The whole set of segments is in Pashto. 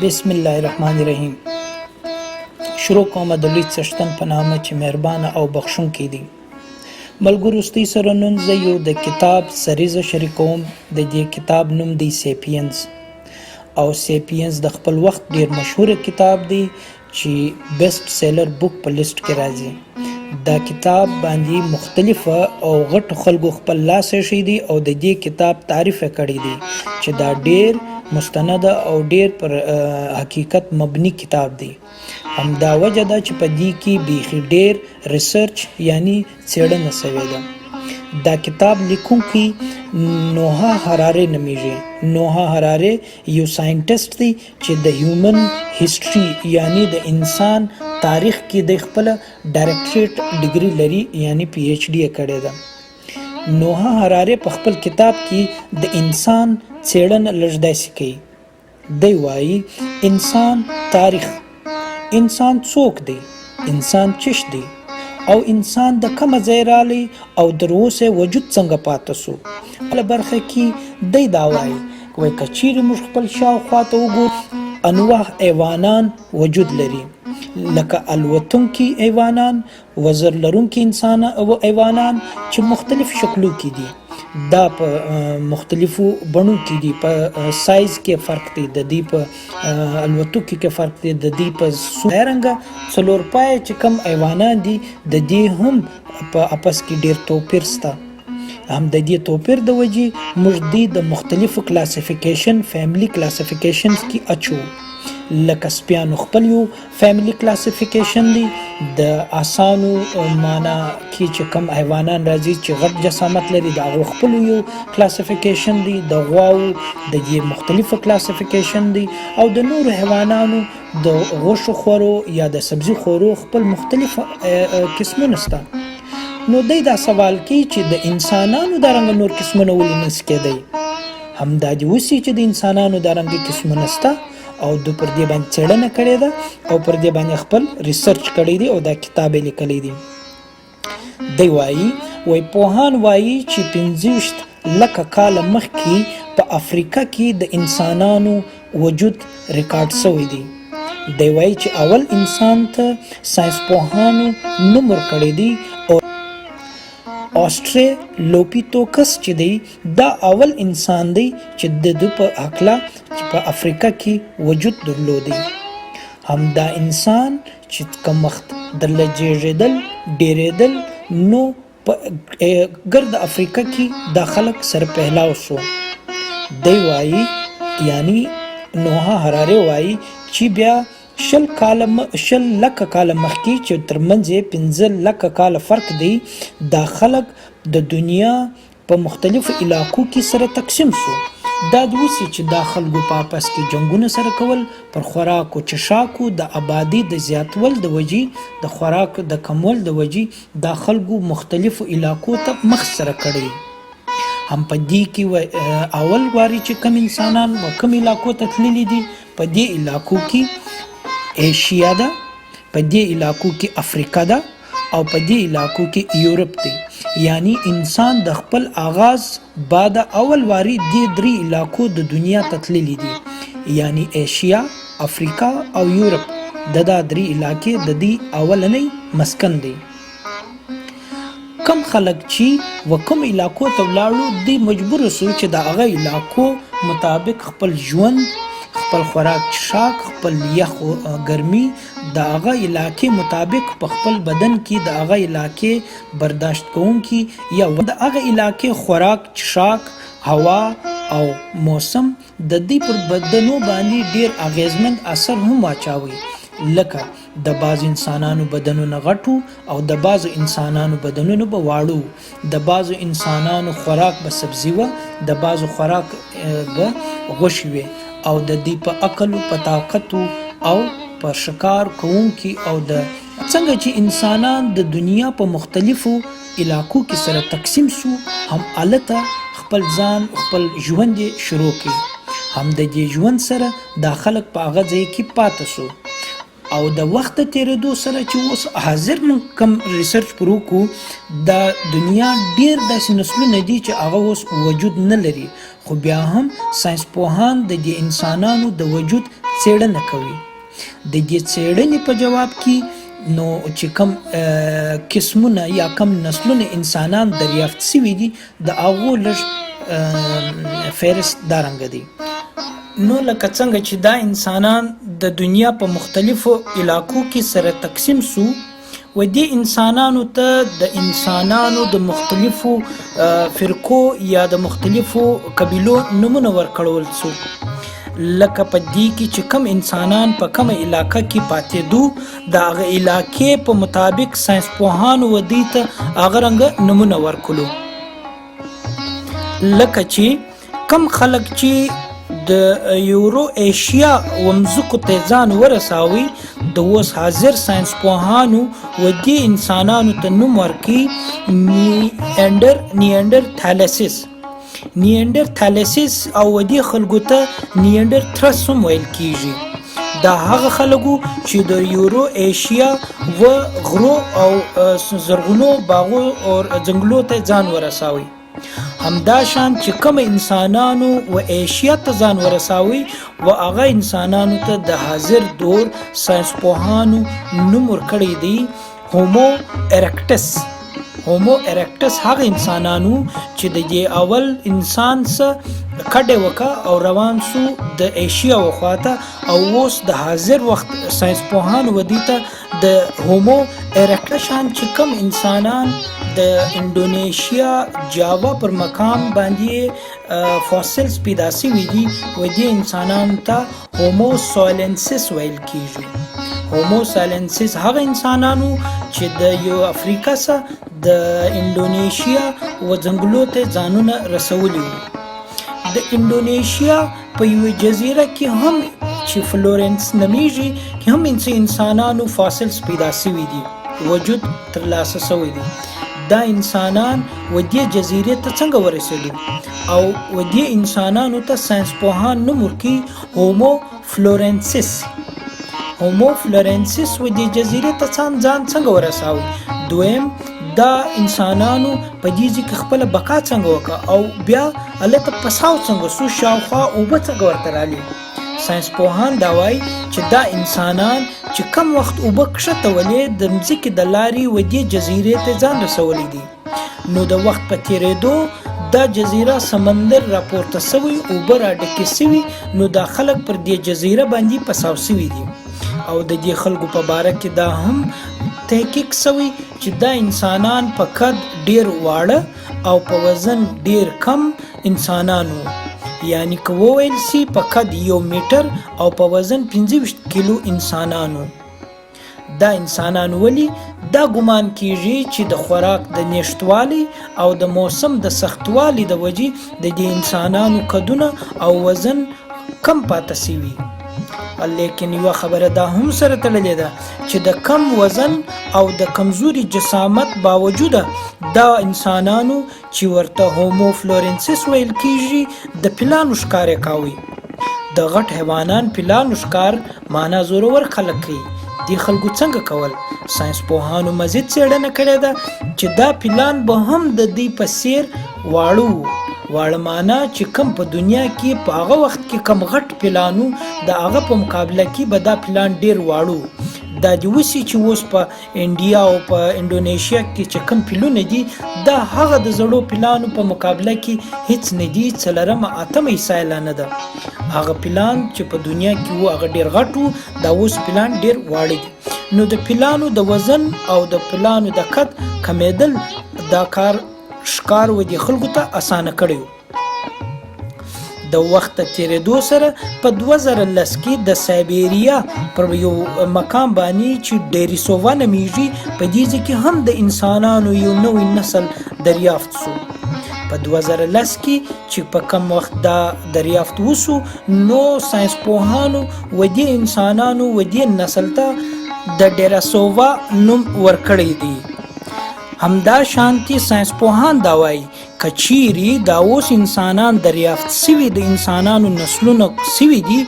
بسم الله الرحمن الرحیم. شروع کوم د لوی څښتن په نامه چې مهربانه او بخښونکی دی. ملګرو ستاسو سره نن زه یو د کتاب سریزه شریکوم. د دې کتاب نوم دی سیپینز، او سیپینز د خپل وخت ډیر مشهور کتاب دی چې بیسټ سیلر بوک په لیست کې راځي. دا کتاب باندې مختلفه او غټ خلکو خپل لاس شي دي او د دې کتاب تعریف کړی دی چې دا ډیر مستند او ډیر پر حقیقت مبني کتاب دی. همدا وجه ده چې په دې کې بیخي ډیر ریسرچ یعنی څېړنه شوې ده. دا کتاب لیکونکی نوها هراره نومیږي. نوها هراره یو ساینټیسټ دی چې د هیومن هیستوري یعنی د انسان تاریخ کې د خپل ډایرکټریټ ډیګري لري یعنی پی ایچ ډي کړې ده. نوها هراره په خپل کتاب کې د انسان څېړنه لږ داسې کوي. دی وایي انسان تاریخ، انسان څوک دی، انسان چش دی او انسان د کومه ځای رالی او تر اوسه وجود څنګه پاتې سو. بله برخه کې دی دا وایي که چیرې موږ خپل شاوخوا ته وګورو انواع حیوانان وجود لري، لکه الوتونکي حیوانان، وزر لرونکي حیوانان چې مختلف شکلو کې دي. دا په مختلفو بڼو کې دي، په سایز کې فرق دی، د دې په الوتونکي کې فرق دی، د دې په څلورنګه څلور پای چې کم حیوانان دي د دې هم په اپس کې ډیر توپیر شته. هم د دې توپیر د وجې موږ دې د مختلفو کلاسیفیکیشن فیملی کلاسیفیکیشنز کې اچو. لکه سپیانو خپل یو فیملی کلاسیفیکیشن دی، د آسانو معنا کې چې کم حیوانان راځي چې غټ جسامت لري د هغو خپل یو کلاسیفیکیشن دی، د غواو د دې مختلفو کلاسیفیکیشن دی، او د نورو حیوانانو د غوښو خورو یا د سبزي خورو خپل مختلف قسمونه شته. نو دی دا سوال کوي چې د انسانانو دا رنګ نور قسمونه ولې نشي کېدی. همدا دې وسي چې د انسانانو دا رنګ قسمونه شته او د پر دې باندې څېړنه کړې ده او پر دې باندې خپل ریسرچ کړی دی او دا کتاب یې لیکلی دی. دی وایي پوهان وایي چې 25 لکه کاله مخکې په افریقا کې د انسانانو وجود ریکارډ شوی دی. دی وایي چې اول انسان ته ساینس پوهانو نوم ورکړی دی او آسټرالوپیتوکس چې دی دا اول انسان دی چې د په هکله چې په افریقا کې وجود درلودی. همدا انسان چې کم وخت درله جېږېدل ډېرېدل نو په ګرد افریقا کې دا خلک سره پهلاو شو. دی وایي یعنی نوها هراره وایي چې بیا 20 لکه کاله مخکې چې ترمنځ یې 15 لکه کاله فرق دی، دا خلک د دنیا په مختلفو علاقو کې سره تقسیم شو. دا د اوسې چې دا خلکو په آپس کې جنګونه سره کول، پر خوراکو چشاکو د آبادي د زیاتول د وجې، د خوراک د کمول د وجې دا خلکو مختلفو علاقو ته مخ سره کړی. هم په دې کې اول واري چې کم انسانان و کم علاقو ته تللی دي، په دې علاقو کې ایشیا ده، په دې علاقو کې افریقا ده او په دې علاقو کې یورپ دی. یعنی انسان د خپل آغاز بعد اول واری دې درې علاقو د دنیا ته تللی دي، یعنی ایشیا، افریقا او یورپ. دا درې علاقې د دې اولنۍ مسکن دی. کم خلک چې و کم علاقو ته ولاړو دی مجبور شو چې د هغه علاقو مطابق خپل ژوند، خپل خوراک چشاک، خپل یخ ګرمي د هغه علاقې مطابق په خپل بدن کې د هغه علاقې برداشت کوونکي یا د هغه علاقې خوراک چشاک، هوا او موسم د دې پر بدنو باندې ډیر اغیزمن اثر هم واچوي. لکه د بعض انسانانو بدنونه غټو او د بعض انسانانو بدنونه به واړو، د بعض انسانانو خوراک به سبزي و، د بعض خوراک به غوښې وي، او د دې په عقل په طاقت او په شکار کوونکي او د څنګه چې انسانان د دنیا په مختلفو علاقو کې سره تقسیم شو، هم الته خپل ځان خپل ژوند شروع کړي. هم د دې ژوند سره دا خلک په هغه ځای کې پاتې شو او د وخت تیریدو سره چې اوس حاضر من کم ریسرچ پرو کو د دنیا ډیر داسې نسلونه دي چې هغه اوس وجود نه لري، خو بیا هم ساینس پوهان د دې انسانانو د وجود څېړنه کوي. د دې څېړنې په جواب کې نو چې کم قسمونه یا کم نسلونه انسانان دریافت شوي دي د هغو لږ فهرست دارنګه دی. نو لکه څنګه چې دا انسانان د دنیا په مختلفو علاقو کې سره تقسیم سو و دې انسانانو ته د انسانانو د مختلفو فرقو یا د مختلفو قبیلو نومونه ورکړول سو. لکه په دې کې چې کم انسانان په کومه علاقه کې پاتېدو د هغه علاقې په مطابق ساینس پوهانو و دې ته هغه رنګه نومونه ورکړو. لکه چې کم خلک چې د یورو ایشیا ومځکو ته ځان ورساوي د اوس حاضر ساینس پوهانو و دې انسانانو ته نوم ورکړي نیاندرتالسیس او و دې خلکو ته نیاندرترس هم ویل کیږي. دا هغه خلکو چې د یورو ایشیا و غرو او زرغونو باغو او ځنګلو ته ځان ورساوي. همدا شان چې کوم انسانانو و ایشیا ته ځان ورساوي و هغه انسانانو ته د حاضر دور ساینس پوهانو نوم ورکړی دی هومو اریکټس. هومو اریکټس هغه انسانانو چې د دې اول انسان سره کډه وکا او روان سو د ایشیا وخواته او اوس د حاضر وخت ساینس پوهانو ودی ته د هومو اریکټس شان چې کوم انسانان د انډونیشیا جاوا پر مقام باندې فوسیلز پیدا شوي دي و دې انسانانو ته هومو سایلنسس ویل کیږي. هومو سایلنسس هغه انسانانو چې د یو افریقا څخه د انډونیشیا و ځنګلو ته ځانونه رسولي وو. د انډونیشیا په یوه جزیره کې هم چې فلورنس نومیږي کې هم انسانانو فاسلز پیدا شوي دي وجود ترلاسه شوی دی. دا انسانان و دې جزیرې ته څنګه ورسېدو او و دې انسانانو ته ساینس پوهان نوم ورکړي هومو فلورنسس. هومو فلورنسس و دې جزیرې ته ځان څنګه ورساوي. دویم دا انسانانو په دې ځکه خپل بقا څنګه وکړه او بیا هلته پساو څنګه سو شاوخوا اوبه څنګه ورته رالي. ساینس پوهان دا وایي چې دا انسانان چې کم وخت اوبه کښته ولې د مځکې د لارې و دې جزیرې ته ځان رسولی دي نو د وخت په تېرېدو دا جزیره سمندر راپورته سوی اوبه را ډکې سوي نو دا خلک پر دې جزیره باندې پساو سوي دي او د دې خلکو په باره کې دا هم تحقیق سوی چې دا انسانان په قد ډیر واړه او په وزن ډیر کم انسانانو یعنی که وویل سی په قد 1 میټر او په وزن 25 کیلو انسانانو. دا انسانان ولی دا ګمان کیږي چې د خوراک د نشټوالي او د موسم د سختوالي د وجې د دې انسانانو قدونه او وزن کم پاتې شوي. لیکن یو خبره دا هم سره تړلې ده چې د کم وزن او د کمزوري جسامت باوجود دا انسانانو چې ورته هومو فلورنسس ویل کیږي د پلانو ښکار کوي. د غټ حیوانان پلانو ښکار معنا زورور خلک کوي. دی خلکو څنګه کول؟ ساینس پوهانو مزید څېړنه کړې ده چې دا پلان به هم د دې په څیر واړه معنا چې کم په دنیا کې په هغه وخت کې کم غټ پلانو د هغه په مقابله کې به دا پلان ډیر واړو. دا د وسی چې اوس په انډیا او په انډونیشیا کې چې کم پلونه دي دا هغه د زړو پلانو په مقابله کې هیڅ نه دي. 4.8 سایله نه ده. هغه پلان چې په دنیا کې وو هغه ډیر غټو دا اوس پلان ډیر واړه دي. نو د پلانو د وزن او د پلانو د قد کمیدل دا کار ښکار و دي خلکو ته اسانه کړیو. د وخت تیریدو سره په 2010 کې د سایبیریا پر یو مقام باندې چې ډیریسووا نومیږي په دې کې هم د انسانانو یو نوی نسل دریافت شو. په 2010 کې چې په کم وخت دا دریافت وسو نو ساینس پوهانو و دې انسانانو و دې نسل ته د ډیریسووا نوم ورکړی دی. همدا شانتی ساینس پوهان دا وایي کچيري دا اوس انسانان دریافت سوي د انسانانو نسلونه سوي دي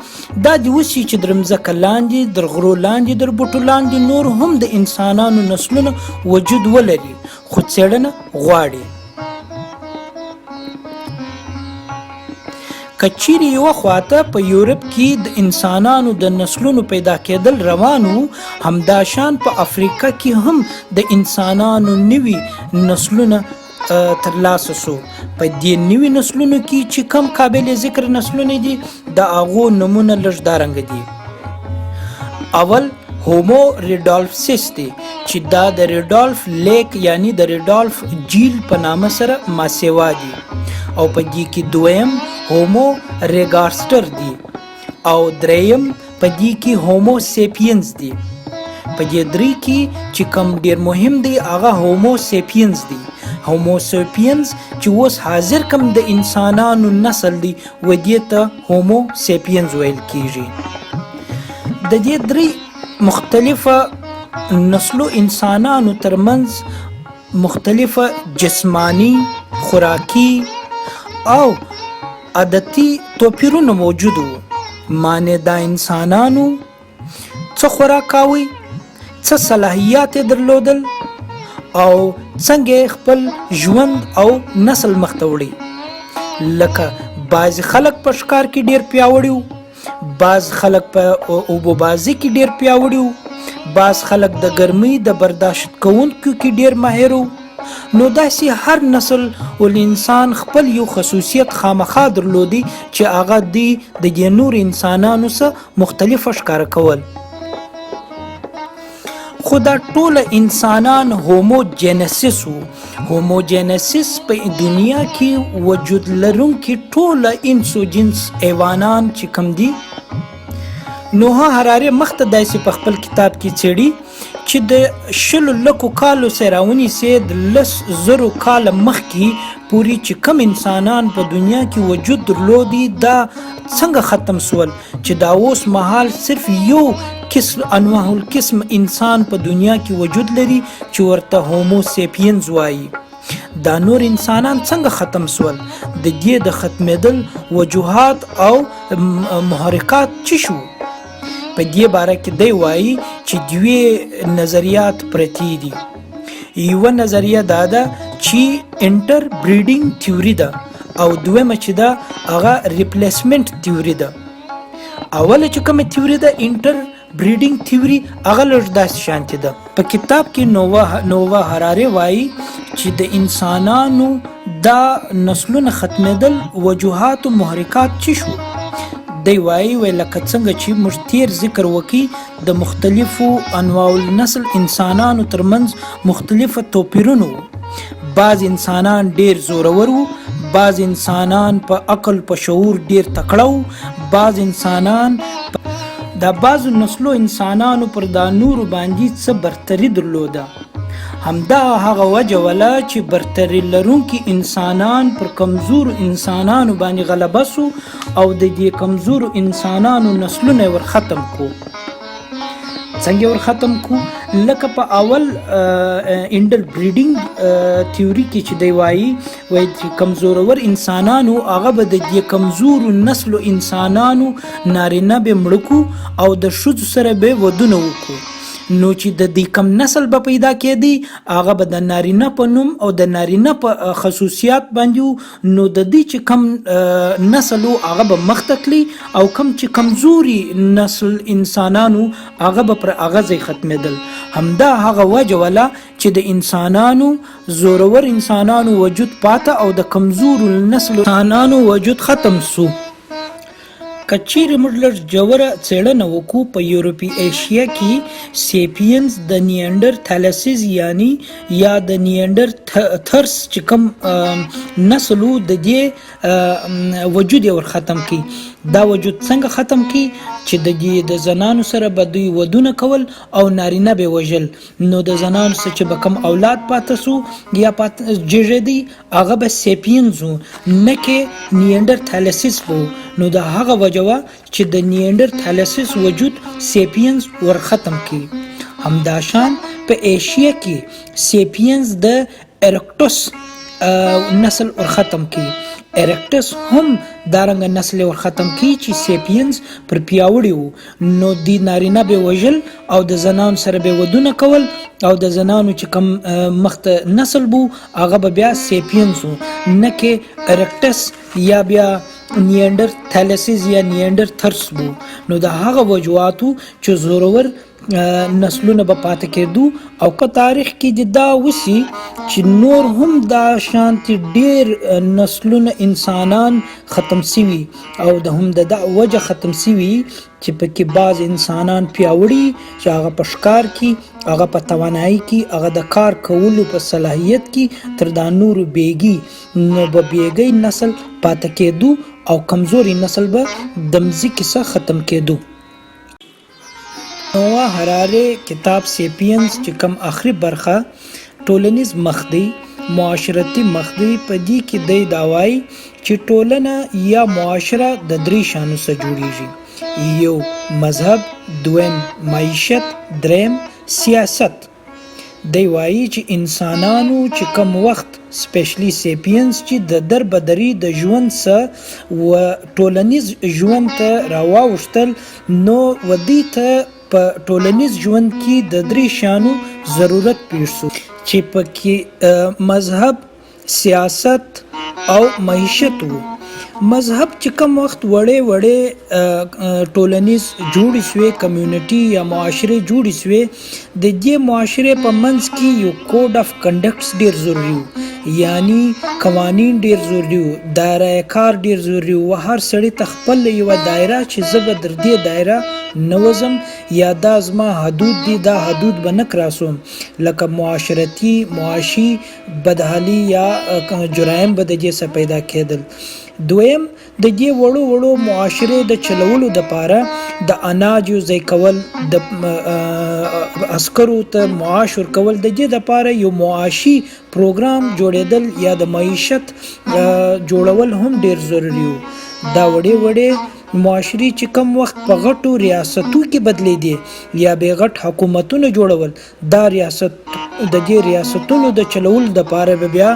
دا د وسی چې درمځکه لاندې در غرو لاندې در بوټو لاندې نور هم د انسانانو نسلونه وجود ولري خو څېړنه غواړي. که چیرې یوه خواته په یورپ کې د انسانانو د نسلونو پیدا کېدل روان وو، همدا شان په افریقا کې هم د انسانانو نوي نسلونه ترلاسه سو. په دې نوي نسلونو کې چې کم قابل ذکر نسلونه دي د هغو نومونه لږ دارنګه دي. اول هومو ریډالفسس دی چې دا د ریډالف لیک یعنی د ریډالف جیل په نامه سره ماسیوا دي، او په دې کې دویم هومو ریګارسټر دی، او دریم په دې کې هومو سیپینز دی. په دې درې کې چې کم ډیر مهم دی هغه هومو سیپینز دی. هومو سیپینز چې اوس حاضر کم د انسانانو نسل دی و دې ته هومو سیپینز ویل کیږي. د دې درې مختلفه نسلو انسانانو ترمنځ مختلفه جسمانی، خوراکي او عادتي توپیرونه موجود وو. معنی دا انسانانو څه خوراک کاوه، څه صلاحیات درلودل، او څنګه خپل ژوند او نسل مخته وړي. لکه بعض خلک په ښکار کې ډیر پیاوړي وو، بعض خلک په اوبوبازي کې ډیر پیاوړي وو، بعض خلک د ګرمۍ د برداشت کوونکو کې ډیر ماهر وو. نو داسې هر نسل ول انسان خپل یو خصوصیت خامخا درلودي چې هغه د دې نور انسانانو سره مختلف ښکار کول. خو دا ټول انسانان هوموجینسیس وو. هوموجینسیس په دنیا کې وجود لرونکي ټول انسو جنس حیوانان چې کم دي. نوحه حراري مخته داسې په خپل کتاب کې څېړي چې د 100 کالو سراونی سي د 10,000 کال مخکې پوری چې کم انسانان په دنیا کې وجود درلودي دا څنګه ختم سول چې دا اوس مهال صرف یو انواع القسم انسان په دنیا کې وجود لري چې ورته هومو سیپینز وایي. دا نور انسانان څنګه ختم سول؟ د دې د ختمېدل وجوهات او محرکات څه شو؟ په دې باره کې دی وایي چې دوی نظریات پرتی دي. یوه نظریه دا ده چې انټر بریډینګ تیوري ده، او دویمه چې ده هغه ریپلیسمنت تیوري ده. اوله چې کومه تیوري ده انټر بریډینګ تیوري هغه لږ داسې شانتي ده. په کتاب کې نووا حراري وایي چې د انسانانو دا نسلونه ختمېدل وجوهات او محرکات څه شو؟ دی وایي لکه څنګه چې موږ تیر ذکر وکړي د مختلفو انواع النسل انسانانو ترمنځ مختلفه توپیرونه وو. بعض انسانان ډیر زورور وو، بعض انسانان په عقل په شعور ډیر تکړه وو، بعض انسانان دا بعض نسلو انسانانو پر دا نورو باندې څه برتری درلوده. همدا هغه وجه ولا چې برتری لرونکي انسانان پر کمزور انسانانو باندې غلبه سو او د دې کمزور انسانانو نسلونه ور ختم کو. څنګه ور ختم کو؟ لکه په اول انډر بریډینګ تیوري کې چې دی وایي چې کمزورور انسانانو هغه به د دې کمزور نسلو انسانانو نارینه به مړکو او د ښځو سره به ودونه وکړو. نو چې د دې کم نسل به پیدا کېدی هغه به د نارینه په نوم او د نارینه په خصوصیات باندې، نو د دې چې کم نسل هغه به مخته کړي او کم چې کمزوري نسل انسانانو هغه به پر هغه ځای ختمېدل. همدا هغه وجه ولا چې د انسانانو زورور انسانانو وجود پاته او د کمزور نسل انسانانو وجود ختم سو. کچیر موږ لږ جوړه څېړنه وکړو په یورپی ایشیا کې سیپینز د نیانډر تھالسیز یعنی یا د نیانډر تھرس چې کوم نسلو د دې وجود ور ختم کی. دا وجود څنګه ختم کی چې د زنانو سره به دوی ودونه کول او نارینه به وژل. نو د زنانو سره چې به کم اولاد پاتې سو یا جیږدي هغه به سیپینز نه کې نیانډر تھالسیز وو. نو دا هغه وجوه چې د نیانډر تھالسیز وجود سیپینز ور ختم کی. همداشان په ایشیا کې سیپینز د ایرکټوس نسل ور ختم کی. ایرکټس هم دارنګ نسل ور ختم کی چې سیپینز پر پیاوړي وو. نو دی نارینه به وژل او د زنانو سره به ودونه کول او د زنانو چې کم مخته نسل بو هغه به بیا سیپینز وو، نه کې ایرکټس یا بیا نیانډرتھالسز یا نیانډرتھرس وو. نو د هغه وجوهاتو چې زورور نسلونه به پاتې کېدو او که تاریخ کې د دا وسی چې نور هم دا شانتي ډیر نسلونه انسانان ختم سوي او د هم د دا وجه ختم سوي چې پکې بعض انسانان پیاوړي چې هغه په ښکار کې هغه په توانایي کې هغه د کار کولو په صلاحیت کې تر دا نور بیګي نو به بیګي نسل پاتې کېدو او کمزوري نسل به د مځکې څخه ختم کېدو. نووا هراره کتاب سیپینز چې کم آخري برخه ټولنیز مخ دی معاشرتي مخ دی په دې کې دی دا وایي چې ټولنه یا معاشره د درې شانو څخه جوړیږي: یو مذهب، دویم معیشت، دریم سیاست. دی وایي چې انسانانو چې کم وخت سپیشلی سیپینز چې د دربدري د ژوند څخه و ټولنیز ژوند ته راواوښتل نو ودی ته په ټولنیز ژوند کې د درې شانو ضرورت پیښ شو چې پکې مذهب، سیاست او معیشت وو. مذهب چې کم وخت وړې ټولنیز جوړې شوې کمیونټي یا معاشره جوړې شوې د دې معاشره په منځ کې یو کوډ اف کنډکټس ډیر ضروري وو، یعنی قوانین ډیر ضروري وو، دایره کار ډیر ضروري وو. هر سړی ته خپل یو دایره چې زه به در دې دایره نوزم یا دا زما حدود دي دا حدود به نه کراسوم، لکه معاشرتي معاشي بدحالي یا جرایم به د دې څخه پیدا کېدل. دویم د دې وړو وړو معاشره د چلولو د پاره د اناج یو ځای کول، د عسکرو ته معاش ورکول، د دې د پاره یو معاشي پروګرام جوړېدل یا د معیشت جوړول هم ډیر ضروری وو. دا وړې معاشري چې کم وخت په غټو ریاستو کې بدلې دي یا به غټ حکومتونه جوړول، دا د دې ریاستونو د چلول د پاره بیا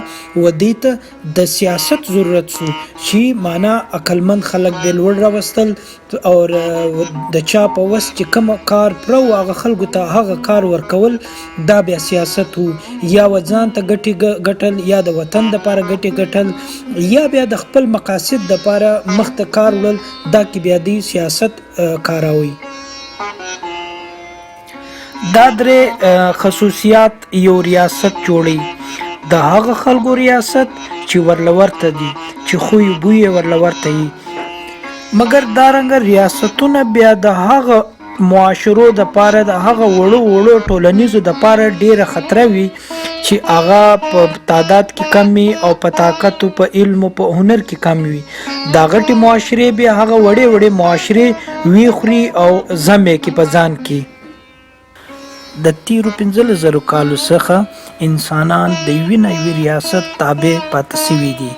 ودی ته د سیاست ضرورت شو چې معنا عقلمند خلک د لوړ راوستل او د چا په وس چې کوم کار پرو هغه خلکو ته هغه کار ورکول، دا بیا سیاست وو. یا وځان ته ګټل یا د وطن د پاره ګټل یا بیا د خپل مقاصد د پاره مخته کار وړل، دا کې بیا دی سیاست کاروي. دا درې خصوصیات یو ریاست جوړي: د هغه خلکو ریاست چې ورلورته دي چې خوی بوی ورلورته وي، مګر دارنګه ریاستونه بیا د هغه معاشرو د پاره د هغه وړو ټولنیزو د پاره ډیره خطر وي چې هغه په تعداد کې کم وي او په طاقت او په علم او په هنر کې کم وي. دا غټي معاشره بیا هغه وړې معاشره وی خوري او زمې کې په ځان کې. د تیرو 15,000 کالو څخه انسانان د یوې ریاست تابع پاتې شوي دي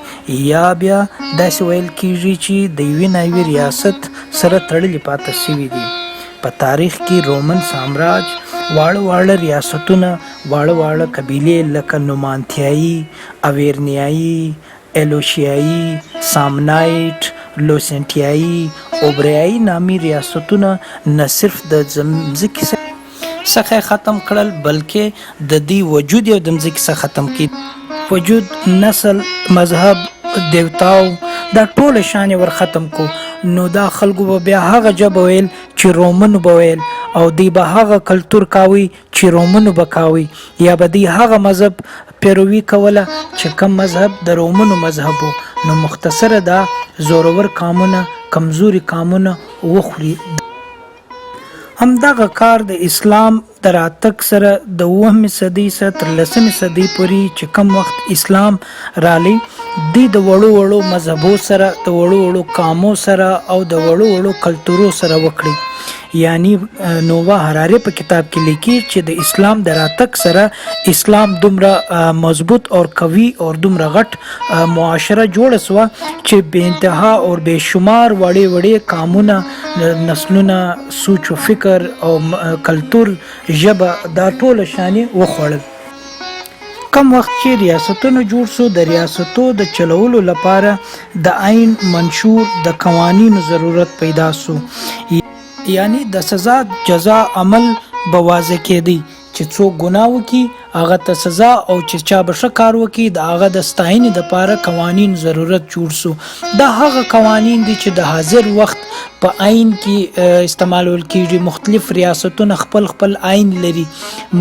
یا بیا داسې ویل کیږي چې د یوې ریاست سره تړلي پاتې شوي دي. په تاریخ کې رومن سامراج واړه ریاستونه واړه قبیلې لکه نومانتیایي، اویرنیایي، ایلوشیایي، سامنایټ، لوسنټیایي، اوبریایي نامي ریاستونه نه صرف د ځمکې څخه ختم کړل بلکې د دې وجود یو د ځمکې څخه ختم کړ. وجود، نسل، مذهب، دیوتاو دا ټول شان ور ختم کو. نو دا خلکو به بیا هغه ژبه ویل چې رومنو به ویل او دی به هغه کلتور کاوي چې رومنو به کاوي یا به دی هغه مذهب پیروي کوله چې کم مذهب د رومنو مذهب وو. نو مختصره دا زورور قامونه کمزوري قامونه وخوري. همدغه کار د اسلام د راتګ سره د 9مې صدۍ څخه تر 10مې صدۍ پورې چې کم وخت اسلام رالی دی د وړو مذهبو سره د وړو قامو سره او د وړو کلتورو سره وکړي. یعنی نووا هراره په کتاب کې لیکي چې د اسلام د راتګ سره اسلام دومره مضبوط او قوي او دومره غټ معاشره جوړه سوه چې بے انتها او بے شمار وړې قامونه، نسلونه، سوچ و فکر او کلتور، ژبه دا ټول شانې وخوړل. کم وخت چې ریاستونه جوړ شو د ریاستو د چلولو لپاره د عین منشور د قوانینو ضرورت پیدا شو، یعنی د سزا جزا عمل به واضح کېدی چې څوک ګناه وکړي هغه ته سزا او چې چا به ښه کار وکړي د هغه د ستاینې دپاره قوانین ضرورت جوړ سو. دا هغه قوانین دي چې د حاضر وخت په آئین کې استعمالول کیږي. مختلف ریاستونه خپل خپل آئین لري،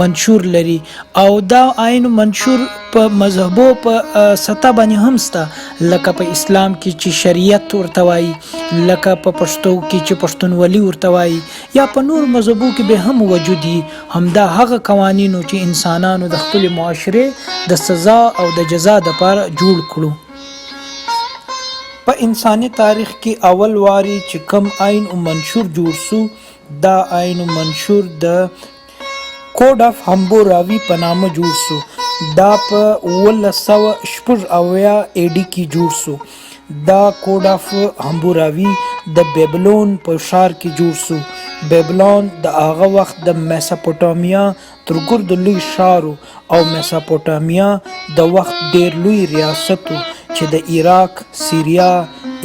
منشور لري، او دا آئین منشور په مذهبو په سطح باندې هم سته، لکه په اسلام کې چې شریعت ورته وایي، لکه په پښتو کې چې پښتونولي ورته وایي، یا په نور مذهبو کې به هم وجود وي. همدا هغه قوانینو چې انسانانو د خپل معاشره د سزا او د جزا دپاره جوړ کړو. په انساني تاریخ کې اول واري چې کم آئین او منشور جوړ سو، دا آئین او منشور د کوډ اف همبوراوي په نامه جوړ سو. دا په 1980 AD کې جوړ سو. دا کوډ اف همبوراوي د بیبلون په ښار کې جوړ سو. بیبلون د هغه وخت د میساپوټامیا تر ګرد لوی ښار او میساپوټامیا د وخت ډیر لوی ریاست چې د عراق، سیریا،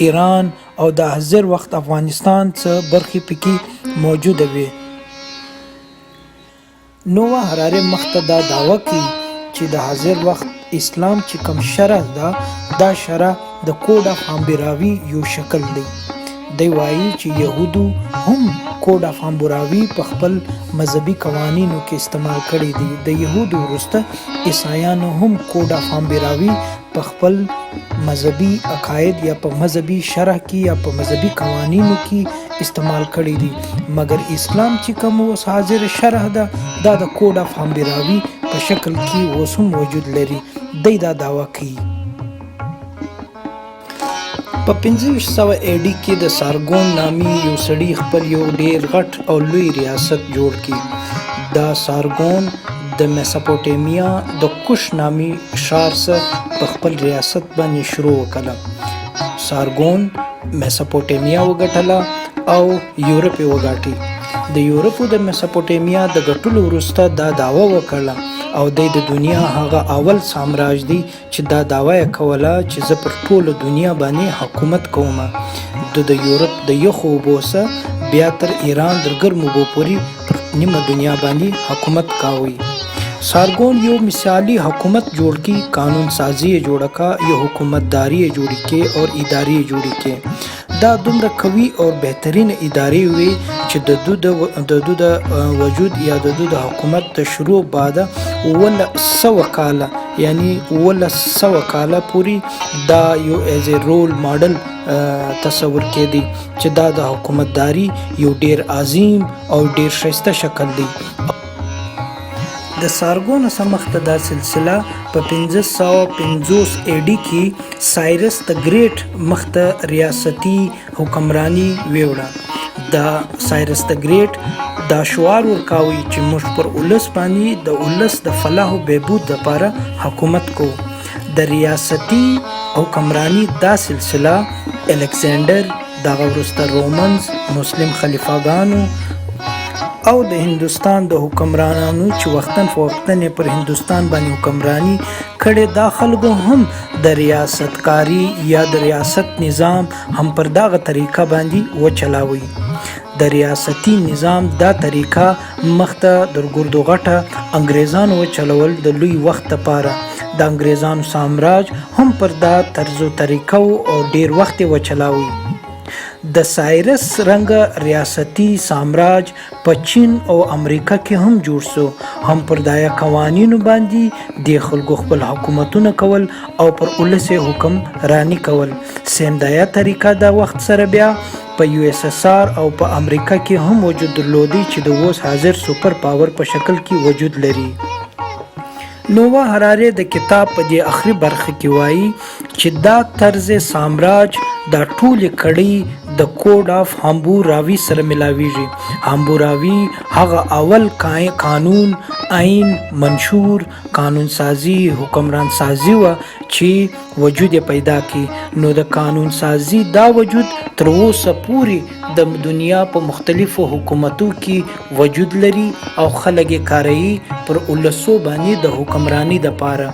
ایران او د حاضر وخت افغانستان څخه برخې پکې موجوده وي. نووا هراري مخته دا دعوه کوي چې د حاضر وخت اسلام چې کوم شرع ده، دا شرع د کوډ اف همبوراوي یو شکل دی. دی وایي چې یهودو هم کوډ اف همبوراوي په خپل مذهبي قوانینو کې استعمال کړي دي. د یهودو وروسته عیسایانو هم کوډ اف همبوراوي په خپل مذهبي عقاید یا په مذهبي شرع کې یا په مذهبي قوانینو کې استعمال کړي دي. مګر اسلام چې کوم اوس حاضر شرع ده، دا د کوډ اف همبوراوي په شکل کې اوس هم وجود لري. دی دا دعوه کوي. په 1500 AD کې د سارګون نامي یو سړي خپل یو ډیر غټ او لوی ریاست جوړ کړي. دا سارګون د میساپوټامیا د کوش نامي ښار څخه په خپل ریاست باندې شروع وکړه. سارګون میساپوټامیا وګټله او یورپ یې وګاټي. د یورپ د میساپوټامیا د ګټلو وروسته دا دعوه وکړه او د دنیا هغه اول سامراج دی چې دا دعوه کوله چې زه پر ټوله دنیا باندې حکومت کوم. د یورپ د یخو اوبو بیا تر ایران در ګرمو اوبو پورې پر نیمه دنیا باندې حکومت کاوه. سارګون یو مثالی حکومت جوړ کی، قانون سازی جوړ کا، یو حکومتداری جوړی کې اور ادارې جوړی کې. دا دومره قوي او بهترین ادارې وي چې د دو د وجود یا د دو د حکومت د شروع بعد 100 کاله یعنی 100 کاله پوری دا یو ایز ا رول ماډل تصور کېدی چې دا د حکومتداری یو ډیر عظیم او ډیر ښایسته شکل دی. د سارګون سمخته دا سلسله په 1550 AD کې سایرس د ګریټ مخته ریاستی حکمرانی ویوړه. دا سایرس د ګریټ دا شعار ورکاوي چې موږ پر ولس باندې د ولس د فلاح او بهبود لپاره حکومت کو. د ریاستی حکمرانی دا سلسله الکساندر دغه وروسته رومنز، مسلم خلیفاګانو او د هندوستان د حکمرانانو چې وختن فوقتن پر هندوستان باندې حکمرانی کړي، دا خلکو هم د ریاستکاری یا د ریاست نظام هم پر دغه طریقه باندې وچلاوي. د ریاستی نظام دا طریقه مخته در ګردو غټه انګریزانو وچلول د لوی وخت لپاره. د انګریزانو سامراج هم پر دا طرز او طریقه او ډیر وخت وچلاوي. د سایرس رنګ ریاستی سامراج په چین او امریکا کې هم جوړ سو. هم پر دایا قوانینو باندې د خلکو خپل حکومتونه کول او پر ولس حکم رانی کول. سیم دایا طریقه دا وخت سره بیا په USSR او په امریکا کې هم وجود درلودي چې د اوس حاضر سوپر پاور په شکل کې وجود لري. نووا هراري د کتاب په دې اخري برخه کې وایي چې دا طرز سامراج دا ټول کړي د کوډ اف همبوراوي سره ملاویږي. همبوراوي هغه اول قانون، آئین، منشور، قانون سازی، حکمران سازی و چې وجود پیدا کی. نو د قانون سازی دا وجود تر اوسه پوری د دنیا په مختلفو حکومتو کې وجود لري او خلک یې کاروي پر ولسو باندې د حکمرانی د پاره.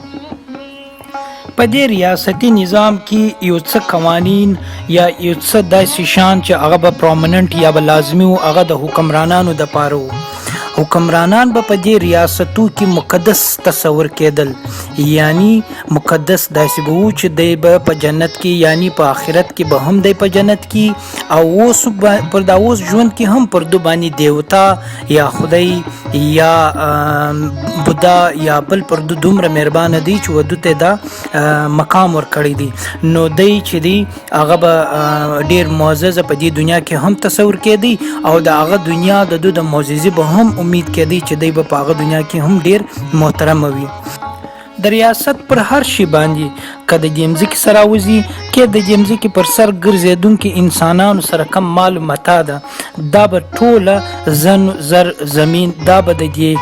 په دې ریاستی نظام کې یو څه قوانین یا یو څه داسې شان چې هغه به پرومیننت یا به لازمي او هغه د حکمرانانو د پاره وو. حکمرانان به په دې ریاستو کې مقدس تصور کېدل، یعنی مقدس داسې به وو چې دی به په جنت کې یعنی په آخرت کې به هم دی په جنت کې، او اوس پر دا اوس ژوند کې هم پر دو باندې دیوتا یا خدای یا بودا یا بل پر دو دومره مهربانه دی چې ودو ته دا مقام ورکړی دی. نو دی چې دی هغه به ډیر معزز په دې دنیا کې هم تصور کېدی او د هغه دنیا د دو د معززي به هم امید کېدی چې دی به په هغه دنیا کې هم ډیر محترم وي. د ریاست پر هر شي باندې که د دې مځکې سره وځي کې د دې مځکې پر سر ګرځېدونکي انسانانو سره کم مال متا ده، دا به ټوله زر زمین دا به د دې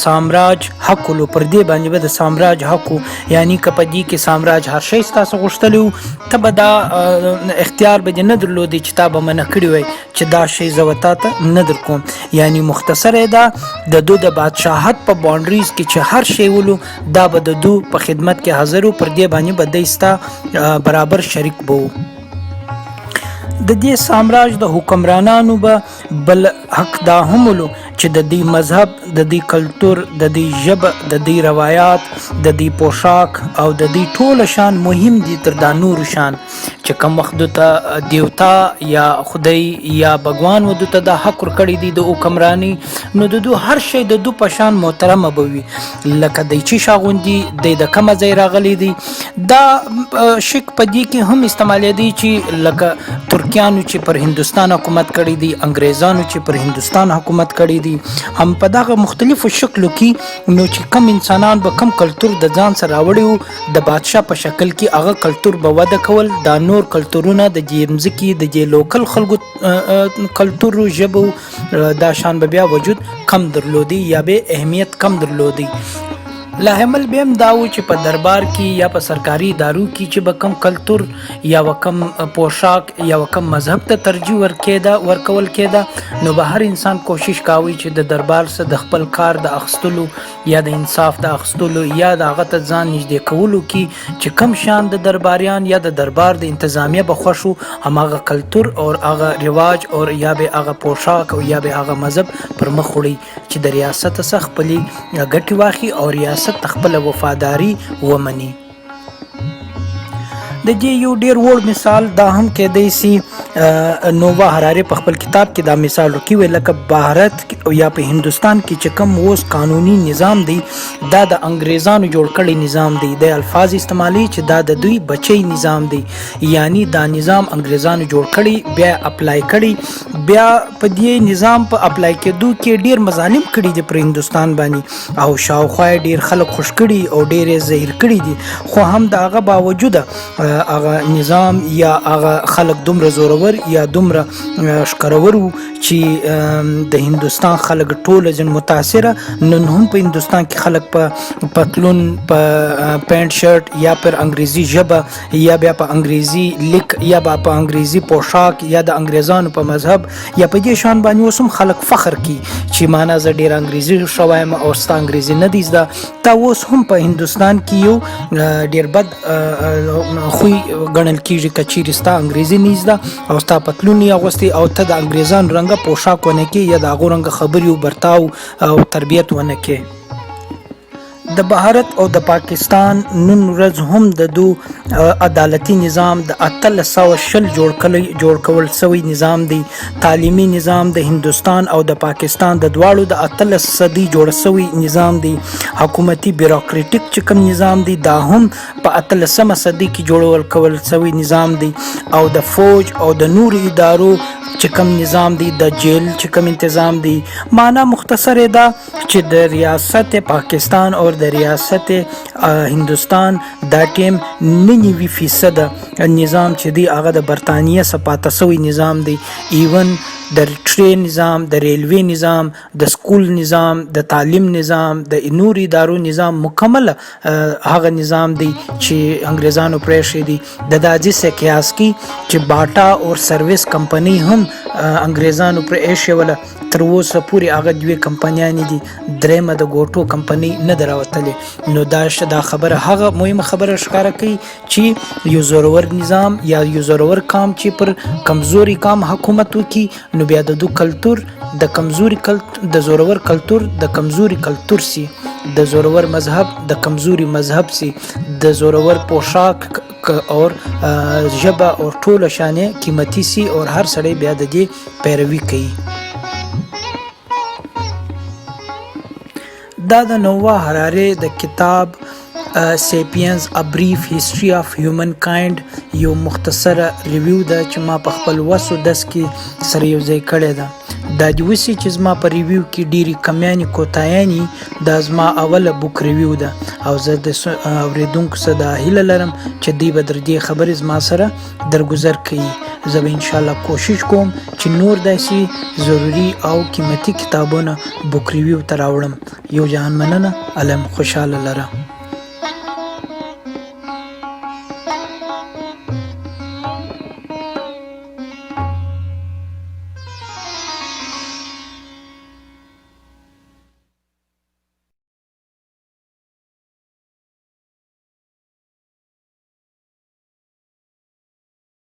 سامراج حق ولو، پر دې باندې به د سامراج حق، یعنی که په دې کې سامراج هر شی ستاسو غوښتلی وو ته به دا اختیار به دې نه درلودی چې تا به منع کړي وی چې دا شی زه به تا ته نه در کوم. یعنی مختصره ده د دو د بادشاهت په باونډریز کې چې هر شی ولو دا به د دو په خدمت کې حاضر و، پر دې باندې به دی ستا برابر شریک بو. د دې سامراج د حکمرانانو به بل حق دا هم ولو چې د دې مذهب، د دې کلتور، د دې ژبه، د دې روایات، د دې پوشاک او د دې ټول شان مهم دي تر دا نور شان چې کوم وخت ته دیوتا یا خدای یا بګوان ودو ته د حق ورکړی دي د حکمرانی، نو د دو هر شی د دو په شان محترم به وي. لکه دی چې شاغوندي د کومه ځای راغلی دي دا شک په دې کې هم استعمالېدی چې لکه ترکیانو چې پر هندوستان حکومت کړی دي، انګریزانو چې پر هندوستان حکومت کړی دي، هم په دغه مختلفو شکلو کې نو چې کم انسانان به کم کلتور د ځان سره راوړي وو د بادشاه په شکل کې هغه کلتور به وده کول، دا نور کلتورونه د دې مځکې د دې لوکل خلکو کلتور ژبو دا شان به بیا وجود کم درلودي یا به اهمیت کم درلودي. لاحمل بهم دا و چې په دربار کې یا په سرکاري ادارو کې چې به کم کلتور یا کم پوشاک یا کم مذهب ته ترجیح ورکول کېده، نو به هر انسان کوشش کاوه چې د دربار سره د خپل کار د اخیستلو یا د انصاف د اخیستلو یا د هغه ته ځان نږدې کولو کې چې کم شان د درباریان یا د دربار د انتظامیه به خوښ وو، هماغه کلتور او هغه رواج او یا به هغه پوشاک او یا به هغه مذهب پر مخ وړي چې د ریاست څخه خپلې ګټې واخلي او ریاست خپل وفاداری ومني. د دې یو ډیر وړ مثال دا هم کېدی سي نووا هراري په خپل کتاب کې دا مثال ورکوي، لکه بھارت یا په هندوستان کې چې کوم اوس قانوني نظام دی دا د انګریزانو جوړ کړی نظام دی، د الفاظ استعمالي چې دا د دوی بچی نظام دی، یعنی دا نظام انګریزانو جوړ کړی بیا اپلای کړی، بیا په دې نظام په اپلای کېدو کې ډیر مظالم کړي دي پر هندوستان باندې او شاوخوا ډیر خلک خوش کړي او ډیر زهیر کړي دي، خو هم د هغه باوجود هغه نظام یا هغه خلک دومره زورور یا دومره ښکرور وو چې د هندوستان خلک ټول ځین متاثره. نن هم په هندوستان کې خلک په پتلون، په پینټ شرټ یا پر انګریزي ژبه یا بیا په انګریزي لیک یا په انګریزي پوشاک یا د انګریزانو په مذهب یا په دې شان باندې اوس هم خلک فخر کوي چې معنا زه ډیر انګریزي شوایم او ستا انګریزي نه دی زده. تا اوس هم په هندوستان کې یو ډیر بد خوی ګڼل کېږي که چیرې ستا انګریزي نه زده او ستا پتلون یې اغوستی او ته د انګریزانو رنګه پوشاک ونه کې یا د هغو رنګه خبرې او برتاو او تربیت ونه کې. د بھارت او د پاکستان نن ورځ هم د دو عدالتي نظام د 1820 جوړ کول سوی نظام دی. تعلیمي نظام د هندوستان او د پاکستان د دواړو د 18 صدی جوړ سوی نظام دی. حکومتي بیروکریټیک چې کوم نظام دی دا هم په 18 صدی کې جوړول کول سوی نظام دی او د فوج او د نور ادارو چې کوم نظام دی، د جیل چې کوم تنظیم دی. معنا مختصر ده چې د ریاست پاکستان او د ریاست هندوستان دا ټیم 99% نظام چې دی هغه د برطانیه سپاته سوی نظام دی. ایون د ټرین نظام، د ریلوی نظام، د سکول نظام، د تعلیم نظام، د نور ادارو نظام مکمل هغه نظام دی چې انګریزانو پرېښی دی. د داجی سے قیاس کی چې باټا او سروس کمپنی هم انګریزانو پرېښی ولا تر اوسه پورې هغه دوه کمپنیانې دي، درېمه د ګوټو کمپنی نه دراوتلې. نو دا خبره هغه مهمه خبره ښکاره کوي چې یو زورور نظام یا یو زورور قام چې پر کمزوري قام حکومت وکړي نو بیا د دو کلتور د زورور کلتور د کمزوري کلتور سي، د زورور مذهب د کمزوري مذهب سي، د زورور پوشاک اور ژبه اور ټوله شانې قیمتي سي اور هر سړی بیا د دې پیروي کوي. دا د نووا هراري د کتاب سیپینز ا بریف هیسټري اف هیومن کایند یو مختصره ریویو ده چې ما په خپل وسو دس کې سره یو ځای کړی ده. دا د وسی چې زما په ریویو کې ډیری کمیانې کوتایانی دا زما اوله بوک ریویو ده او زه د اوریدونکو څخه دا هیله لرم چې دوی به در دې خبرې زما سره درګذر کوي. زه به انشاءالله کوشش کوم چې نور داسې ضروری او قیمتي کتابونه بوک ریویو ته راوړم. یو جهان مننه، علم خوشحاله لره.